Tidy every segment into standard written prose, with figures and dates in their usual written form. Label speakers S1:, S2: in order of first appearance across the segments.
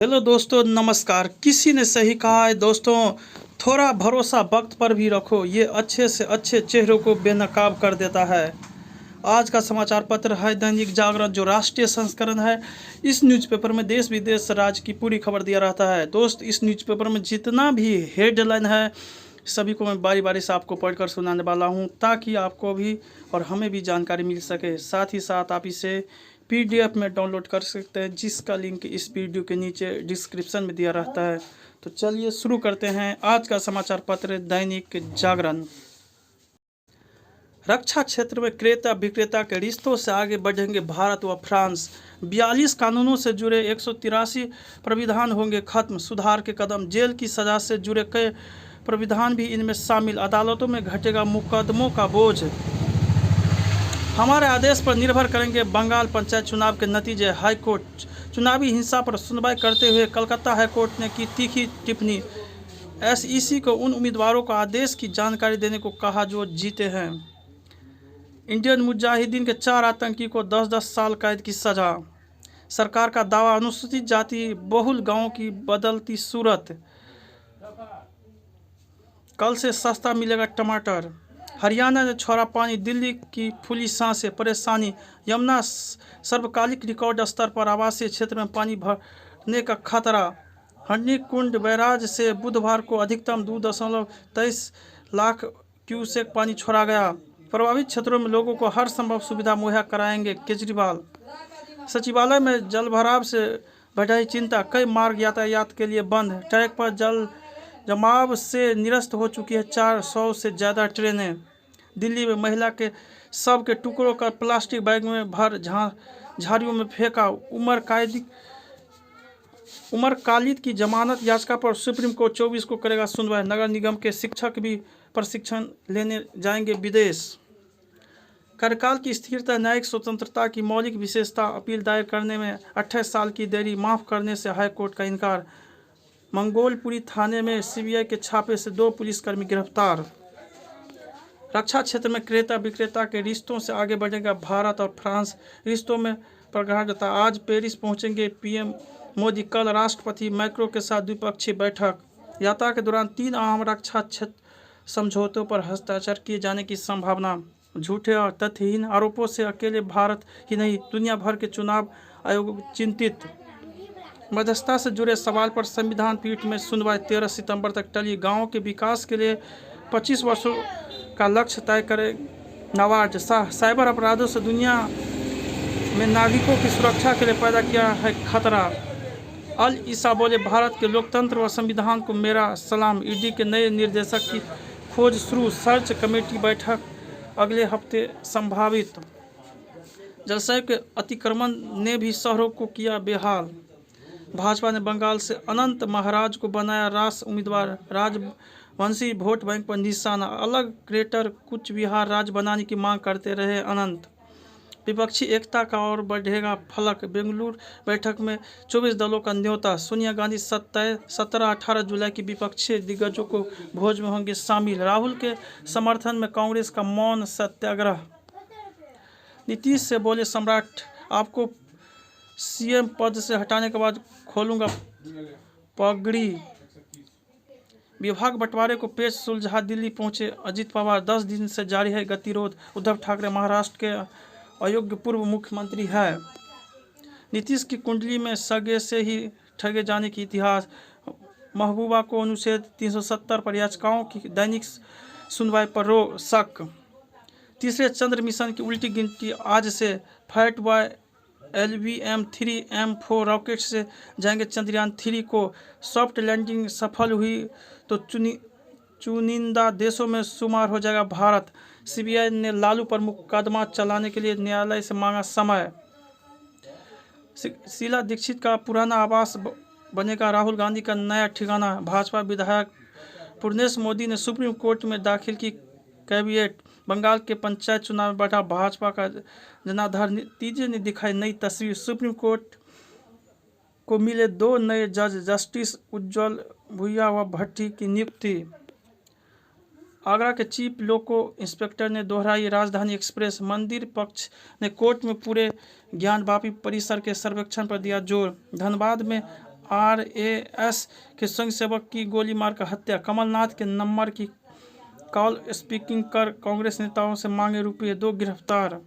S1: Hello दोस्तों, नमस्कार। किसी ने सही कहा है दोस्तों, थोड़ा भरोसा वक्त पर भी रखो, ये अच्छे से अच्छे चेहरों को बेनकाब कर देता है। आज का समाचार पत्र है दैनिक जागरण, जो राष्ट्रीय संस्करण है। इस न्यूज़पेपर में देश विदेश राज्य की पूरी खबर दिया रहता है। दोस्त, इस न्यूज़पेपर में जितना भी हेडलाइन है सभी को मैं बारी बारी से आपको पढ़कर सुनाने वाला हूं, ताकि आपको भी और हमें भी जानकारी मिल सके। साथ ही साथ आप इसे PDF में डाउनलोड कर सकते हैं, जिसका लिंक इस वीडियो के नीचे डिस्क्रिप्शन में दिया रहता है। तो चलिए शुरू करते हैं आज का समाचार पत्र दैनिक जागरण। रक्षा क्षेत्र में क्रेता विक्रेता के रिश्तों से आगे बढ़ेंगे भारत व फ्रांस। 42 कानूनों से जुड़े 183 प्राविधान होंगे खत्म। सुधार के कदम, जेल की सजा से जुड़े कई प्राविधान भी इनमें शामिल। अदालतों में घटेगा मुकदमों का बोझ। हमारे आदेश पर निर्भर करेंगे बंगाल पंचायत चुनाव के नतीजे। हाईकोर्ट, चुनावी हिंसा पर सुनवाई करते हुए कलकत्ता हाईकोर्ट ने की तीखी टिप्पणी। SEC को उन उम्मीदवारों को आदेश की जानकारी देने को कहा जो जीते हैं। इंडियन मुजाहिदीन के 4 आतंकी को 10-10 साल कैद की सजा। सरकार का दावा, अनुसूचित जाति बहुल गांवों की बदलती सूरत। कल से सस्ता मिलेगा टमाटर। हरियाणा ने छोड़ा पानी, दिल्ली की फूली सांसें। परेशानी, यमुना सर्वकालिक रिकॉर्ड स्तर पर, आवासीय क्षेत्र में पानी भरने का खतरा। हरनी-कुंड बैराज से बुधवार को अधिकतम 2.23 लाख क्यूसेक पानी छोड़ा गया। प्रभावित क्षेत्रों में लोगों को हर संभव सुविधा मुहैया कराएंगे केजरीवाल। सचिवालय में जलभराव से बढ़ी चिंता, कई मार्ग यातायात के लिए बंद। ट्रैक पर जल जमाव से निरस्त हो चुकी है 400 से ज़्यादा ट्रेनें। दिल्ली में महिला के शव के टुकड़ों का प्लास्टिक बैग में भर झाड़ियों में फेंका। उमर कालिद की जमानत याचिका पर सुप्रीम कोर्ट 24 को करेगा सुनवाई। नगर निगम के शिक्षक भी प्रशिक्षण लेने जाएंगे विदेश। कार्यकाल की स्थिरता, न्यायिक स्वतंत्रता की मौलिक विशेषता। अपील दायर करने में 28 साल की देरी, माफ़ करने से हाईकोर्ट का इनकार। मंगोलपुरी थाने में CBI के छापे से 2 पुलिसकर्मी गिरफ्तार। रक्षा क्षेत्र में क्रेता विक्रेता के रिश्तों से आगे बढ़ेगा भारत और फ्रांस। रिश्तों में प्रगाढ़ता, आज पेरिस पहुंचेंगे PM मोदी। कल राष्ट्रपति मैक्रो के साथ द्विपक्षीय बैठक। यात्रा के दौरान 3 अहम रक्षा क्षेत्र समझौतों पर हस्ताक्षर किए जाने की संभावना। झूठे और तथ्यहीन आरोपों से अकेले भारत ही नहीं, दुनिया भर के चुनाव आयोग चिंतित। मध्यस्थता से जुड़े सवाल पर संविधान पीठ में सुनवाई 13 सितंबर तक टली। गाँव के विकास के लिए 25 वर्षों का लक्ष्य तय करे नाबार्ड। साइबर अपराधों से दुनिया में नागरिकों की सुरक्षा के लिए पैदा किया है खतरा। अल ईसा बोले, भारत के लोकतंत्र व संविधान को मेरा सलाम। ED के नए निर्देशक की खोज शुरू। सर्च कमेटी बैठक अगले हफ्ते संभावित। जलशय के अतिक्रमण ने भी शहरों को किया बेहाल। भाजपा ने बंगाल से अनंत महाराज को बनाया रास उम्मीदवार। राजवंशी वोट बैंक पर निशाना। अलग ग्रेटर कुछ बिहार राज्य बनाने की मांग करते रहे अनंत। विपक्षी एकता का और बढ़ेगा फलक। बेंगलुरु बैठक में 24 दलों का न्योता। सोनिया गांधी 17-18 जुलाई की विपक्षी दिग्गजों को भोज में होंगे शामिल। राहुल के समर्थन में कांग्रेस का मौन सत्याग्रह। नीतीश से बोले सम्राट, आपको CM पद से हटाने के बाद खोलूंगा पगड़ी। विभाग बंटवारे को पेश सुलझा दिल्ली पहुंचे अजित पवार। 10 दिन से जारी है गतिरोध। उद्धव ठाकरे महाराष्ट्र के अयोग्य पूर्व मुख्यमंत्री है। नीतीश की कुंडली में सगे से ही ठगे जाने की इतिहास। महबूबा को अनुच्छेद 370 पर याचिकाओं की दैनिक सुनवाई पर शक। तीसरे चंद्र मिशन की उल्टी गिनती आज से। Fat boy LVM-3 M4 rocket से जाएंगे चंद्रयान 3 को। सॉफ्ट लैंडिंग सफल हुई तो चुनिंदा देशों में शुमार हो जाएगा भारत। CBI ने लालू पर मुकदमा चलाने के लिए न्यायालय से मांगा समय। शीला दीक्षित का पुराना आवास बनेगा राहुल गांधी का नया ठिकाना। भाजपा विधायक पूर्णेश मोदी ने सुप्रीम कोर्ट में दाखिल की कैविएट। बंगाल के पंचायत चुनाव में बढ़ा भाजपा का जनाधार, नतीजे ने दिखाई नई तस्वीर। सुप्रीम कोर्ट को मिले 2 नए जज, जस्टिस उज्ज्वल भुइया व भट्टी की नियुक्ति। आगरा के चीफ लोको इंस्पेक्टर ने दोहराई राजधानी एक्सप्रेस। मंदिर पक्ष ने कोर्ट में पूरे ज्ञानवापी परिसर के सर्वेक्षण पर दिया जोर। धनबाद में RAS के स्वयंसेवक की गोली मारकर हत्या। कमलनाथ के नंबर की कॉल स्पीकिंग कर कांग्रेस नेताओं से मांगे रुपये, 2 गिरफ्तार।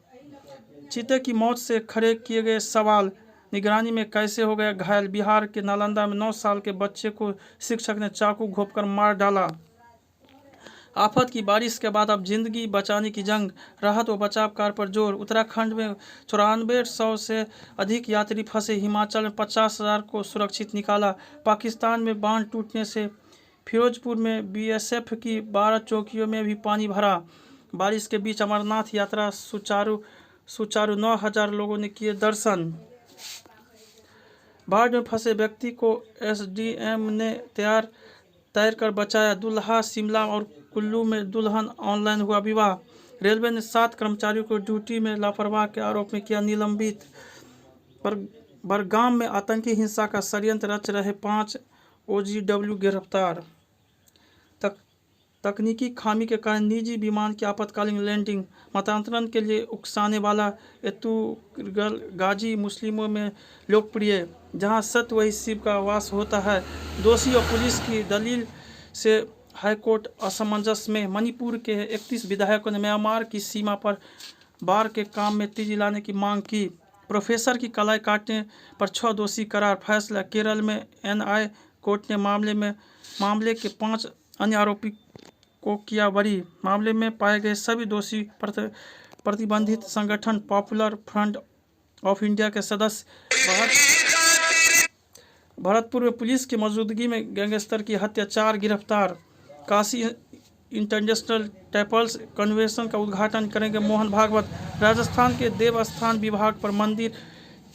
S1: चीते की मौत से खड़े किए गए सवाल, निगरानी में कैसे हो गया घायल। बिहार के नालंदा में 9 साल के बच्चे को शिक्षक ने चाकू घोंपकर मार डाला। आफत की बारिश के बाद अब जिंदगी बचाने की जंग, राहत व बचाव कार्य पर जोर। उत्तराखंड में 9400 से अधिक यात्री फंसे, हिमाचल में 50,000 को सुरक्षित निकाला। पाकिस्तान में बांध टूटने से फिरोजपुर में BSF की 12 चौकियों में भी पानी भरा। बारिश के बीच अमरनाथ यात्रा सुचारू 9,000 लोगों ने किए दर्शन। बाढ़ में फंसे व्यक्ति को SDM ने तैरकर बचाया। दुल्हा शिमला और कुल्लू में दुल्हन, ऑनलाइन हुआ विवाह। रेलवे ने 7 कर्मचारियों को ड्यूटी में लापरवाह के आरोप में किया निलंबित। बड़गाम में आतंकी हिंसा का षड्यंत्र रच रहे 5 OGW गिरफ्तार। तकनीकी खामी के कारण निजी विमान की आपातकालीन लैंडिंग। मतांतरण के लिए उकसाने वाला एतुगल गाजी मुस्लिमों में लोकप्रिय, जहां सत्य वही शिव का वास होता है। दोषी और पुलिस की दलील से हाईकोर्ट असमंजस में। मणिपुर के 31 विधायकों ने म्यांमार की सीमा पर बाढ़ के काम में तेजी लाने की मांग की। प्रोफेसर की कलाई काटने पर 6 दोषी करार। फैसला, केरल में NI कोर्ट ने मामले के 5 अन्य आरोपी को किया बरी। मामले में पाए गए सभी दोषी प्रतिबंधित संगठन पॉपुलर फ्रंट ऑफ इंडिया के सदस्य। भरतपुर में पुलिस की मौजूदगी में गैंगस्टर की हत्या, 4 गिरफ्तार। काशी इंटरनेशनल टेम्पल्स कन्वेंशन का उद्घाटन करेंगे मोहन भागवत। राजस्थान के देवस्थान विभाग पर मंदिर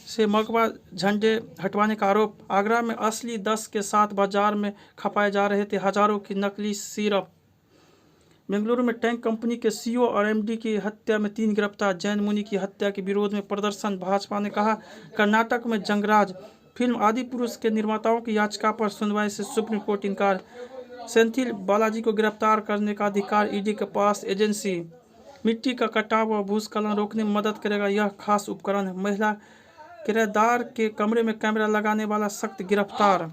S1: से मलबा झंडे हटवाने का आरोप। आगरा में असली 10 के साथ बाजार में खपाए जा रहे थे हजारों की नकली सिरप। बेंगलुरु में टैंक कंपनी के CEO और MD की हत्या में 3 गिरफ्तार। जैन मुनि की हत्या के विरोध में प्रदर्शन, भाजपा ने कहा कर्नाटक में जंगराज। फिल्म आदिपुरुष के निर्माताओं की याचिका पर सुनवाई से सुप्रीम कोर्ट इनकार। सेंथिल बालाजी को गिरफ्तार करने का अधिकार ED के पास। एजेंसी मिट्टी का कटाव व भूस्खलन रोकने में मदद करेगा यह खास उपकरण। महिला किराएदार के कमरे में कैमरा लगाने वाला सख्त गिरफ्तार।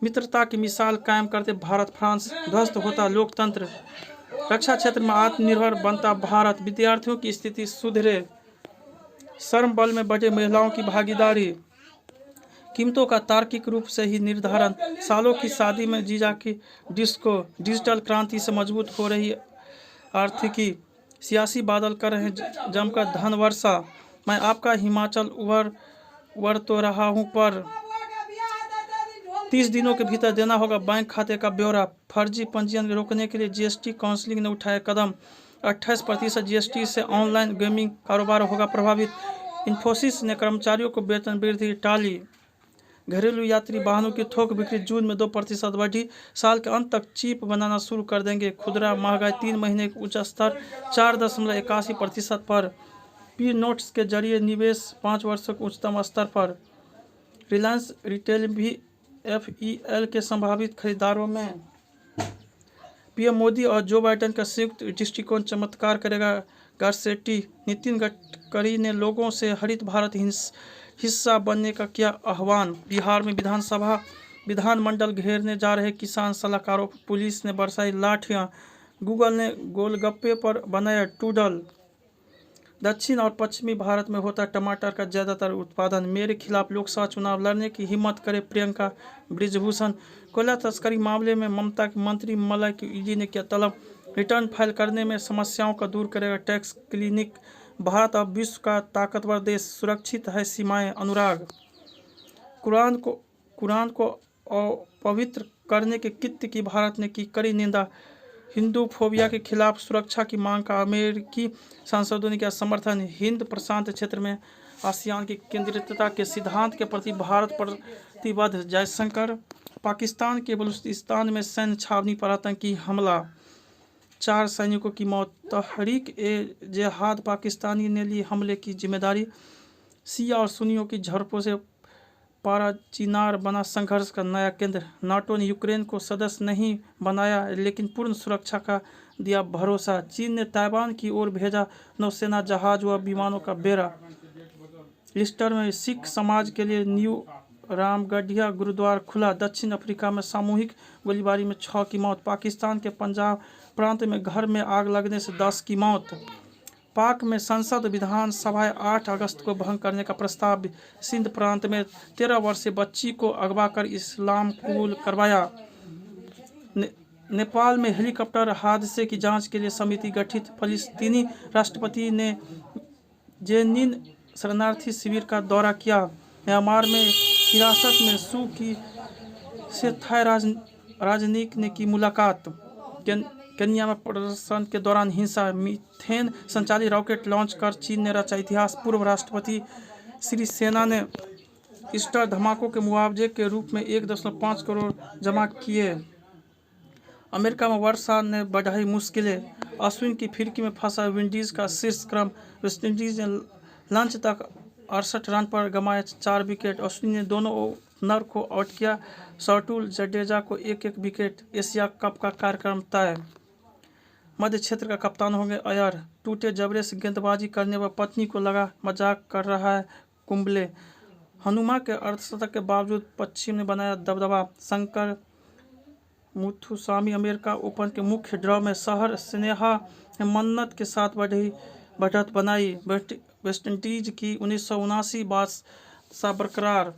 S1: मित्रता की मिसाल कायम करते भारत फ्रांस, ध्वस्त होता लोकतंत्र। रक्षा क्षेत्र में आत्मनिर्भर बनता भारत, विद्यार्थियों की स्थिति सुधरे। श्रम बल में बढ़े महिलाओं की भागीदारी। कीमतों का तार्किक रूप से ही निर्धारण। सालों की शादी में जीजा की डिस्को। डिजिटल क्रांति से मजबूत हो रही आर्थिकी। सियासी बादल कर रहे जमकर धन वर्षा। मैं आपका हिमाचल उबर तो रहा हूं, पर 30 दिनों के भीतर देना होगा बैंक खाते का ब्यौरा। फर्जी पंजीयन रोकने के लिए GST काउंसिल ने उठाया कदम। 28% GST से ऑनलाइन गेमिंग कारोबार होगा प्रभावित। इन्फोसिस ने कर्मचारियों को वेतन वृद्धि टाली। घरेलू यात्री वाहनों की थोक बिक्री जून में 2% बढ़ी। साल के अंत तक चिप बनाना शुरू कर देंगे। खुदरा महंगाई 3 महीने का उच्च स्तर 4.81% पर। P नोट्स के जरिए निवेश 5 वर्षों के उच्चतम स्तर पर। रिलायंस रिटेल भी FEL के संभावित खरीदारों में। PM मोदी और जो बाइडेन का संयुक्त दृष्टिकोण चमत्कार करेगा, गारसेटी। नितिन गडकरी ने लोगों से हरित भारत हिस्सा बनने का किया आह्वान। बिहार में विधानमंडल घेरने जा रहे किसान सलाहकारों पर पुलिस ने बरसाई लाठियां। गूगल ने गोलगप्पे पर बनाया डूडल। दक्षिण और पश्चिमी भारत में होता टमाटर का ज्यादातर उत्पादन। मेरे खिलाफ लोकसभा चुनाव लड़ने की हिम्मत करे प्रियंका बृजभूषण। कोयला तस्करी मामले में ममता के मंत्री मलय की ED ने किया तलब। रिटर्न फाइल करने में समस्याओं का दूर करेगा टैक्स क्लिनिक। भारत अब विश्व का ताकतवर देश, सुरक्षित है सीमाएं। अनुराग। कुरान को अपवित्र करने के कृत्य की भारत ने की कड़ी निंदा। हिंदू फोबिया के खिलाफ सुरक्षा की मांग का अमेरिकी सांसदों ने किया समर्थन। हिंद प्रशांत क्षेत्र में आसियान की केंद्रितता के सिद्धांत के प्रति भारत प्रतिबद्ध। जयशंकर। पाकिस्तान के बलूचिस्तान में सैन्य छावनी पर आतंकी हमला, 4 सैनिकों की मौत। तहरीक-ए-जिहाद पाकिस्तानी ने ली हमले की जिम्मेदारी। शिया और सुन्नियों की झड़पों से पारा-चिनार बना संघर्ष का नया केंद्र। नाटो ने यूक्रेन को सदस्य नहीं बनाया, लेकिन पूर्ण सुरक्षा का दिया भरोसा। चीन ने ताइवान की ओर भेजा नौसेना जहाज व विमानों का बेड़ा। ईस्टर में सिख समाज के लिए न्यू रामगढ़िया गुरुद्वारा खुला। दक्षिण अफ्रीका में सामूहिक गोलीबारी में 6 की मौत। पाकिस्तान के पंजाब प्रांत में घर में आग लगने से 10 की मौत। पाक में संसद विधानसभा 8 अगस्त को भंग करने का प्रस्ताव। सिंध प्रांत में 13 वर्षीय बच्ची को अगवा कर इस्लाम कबूल करवाया। नेपाल में हेलीकॉप्टर हादसे की जांच के लिए समिति गठित। फलस्तीनी राष्ट्रपति ने जेनिन शरणार्थी शिविर का दौरा किया। म्यांमार में हिरासत में सू की से थाई राजनयिक ने की मुलाकात। केन्या में प्रदर्शन के दौरान हिंसा। मीथेन संचालित रॉकेट लॉन्च कर चीन ने रचा इतिहास। पूर्व राष्ट्रपति सिरिसेना ने ईस्टर धमाकों के मुआवजे के रूप में 1.5 करोड़ जमा किए। अमेरिका में वर्षा ने बढ़ाई मुश्किलें। अश्विन की फिरकी में फंसा विंडीज का शीर्ष क्रम। वेस्टइंडीज ने लंच तक 68 रन पर गंवाए 4 विकेट। अश्विन ने दोनों ओपनर को आउट किया। शार्दुल जडेजा को 1-1 विकेट। एशिया कप का कार्यक्रम तय। मध्य क्षेत्र का कप्तान होंगे अय्यर। टूटे जबड़े से गेंदबाजी करने व पत्नी को लगा मजाक कर रहा है कुंबले। हनुमा के अर्धशतक के बावजूद पश्चिम ने बनाया दबदबा। शंकर मुथुसामी अमेरिका ओपन के मुख्य ड्रॉ में शहर स्नेहा मन्नत के साथ बढ़त बनाई। वेस्टइंडीज की 1979 बादशाह बरकरार।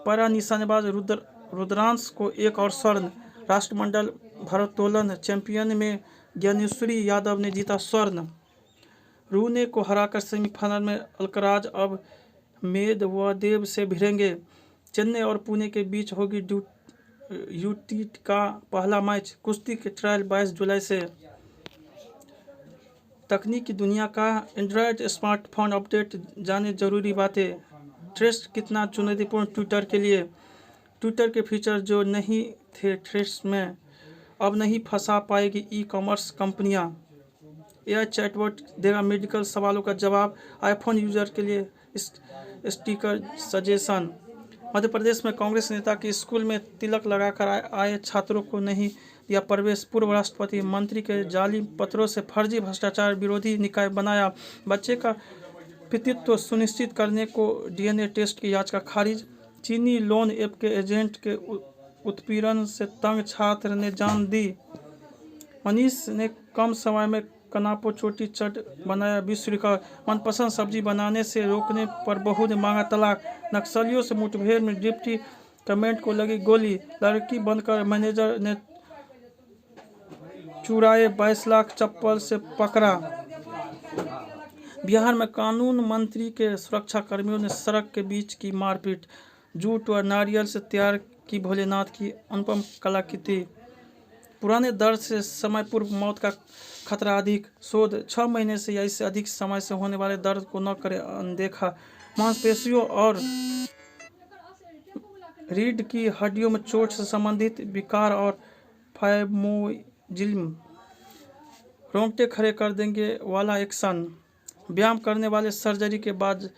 S1: पैरा निशानेबाज रुद्रांश को 1 और स्वर्ण। राष्ट्रमंडल भारोत्तोलन चैंपियन में ज्ञानेश्वरी यादव ने जीता स्वर्ण। रूने को हराकर सेमीफाइनल में अल्कराज अब मेदवेदेव से भिड़ेंगे। चेन्नई और पुणे के बीच होगी यूटी का पहला मैच। कुश्ती के ट्रायल 22 जुलाई से। तकनीकी दुनिया का एंड्रॉयड स्मार्टफोन अपडेट, जाने जरूरी बातें। थ्रेड्स कितना चुनौतीपूर्ण ट्विटर के लिए। ट्विटर के फीचर जो नहीं थे थ्रेड्स में, अब नहीं फंसा पाएगी ई-कॉमर्स कंपनियां। एआई चैटबॉट देगा मेडिकल सवालों का जवाब। आईफोन यूजर के लिए स्टिकर सजेशन। मध्य प्रदेश में कांग्रेस नेता के स्कूल में तिलक लगाकर आए छात्रों को नहीं दिया प्रवेश। पूर्व राष्ट्रपति मंत्री के जाली पत्रों से फर्जी भ्रष्टाचार विरोधी निकाय बनाया। बच्चे का पितृत्व सुनिश्चित करने को डीएनए टेस्ट की याचिका खारिज। चीनी लोन ऐप के एजेंट के उत्पीड़न से तंग छात्र ने जान दी। मनीष ने कम समय में कनापो चोटी चट बनाया विश्व रिकॉर्ड। मनपसंद सब्जी बनाने से रोकने पर बहू ने मांगा तलाक। नक्सलियों से मुठभेड़ में डिप्टी कमेंट को लगी गोली। लड़की बनकर मैनेजर ने चुराए 22 लाख चप्पल से पकड़ा। बिहार में कानून मंत्री के सुरक्षा कर्मियों ने सड़क के बीच की मारपीट। जूट व नारियल से तैयार की भोलेनाथ की अनुपम कलाकृति। पुराने दर्द से समय पूर्व मौत का खतरा अधिक। शोध 6 महीने से या इससे अधिक समय से होने वाले दर्द को न करें अनदेखा। मांसपेशियों और रीढ़ की हड्डियों में चोट से संबंधित विकार और फाइब्रोमियल्जिया रोंगटे खड़े कर देंगे वाला एक्शन। व्यायाम करने वाले सर्जरी के बाद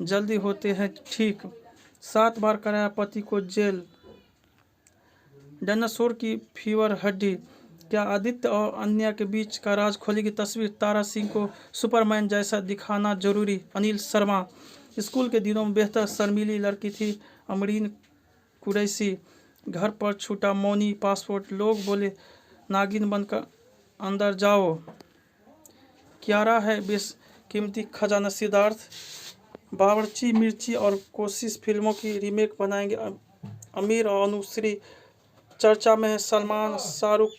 S1: जल्दी होते हैं ठीक। 7 बार कराया पति को जेल। डायनासोर की फीवर हड्डी। क्या आदित्य और अन्या के बीच का राज खोलेगी तस्वीर। तारा सिंह को सुपरमैन जैसा दिखाना जरूरी। अनिल शर्मा। स्कूल के दिनों में बेहतर शर्मीली लड़की थी अमरीन कुरैशी। घर पर छूटा मौनी पासपोर्ट। लोग बोले नागिन बनकर अंदर जाओ। क्यारा है बेशकीमती खजाना। सिद्धार्थ बावर्ची मिर्ची और कोशिश फिल्मों की रीमेक बनाएंगे आमिर और अनुश्री। चर्चा में है सलमान शाहरुख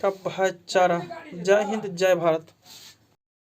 S1: का भाईचारा। जय हिंद जय भारत।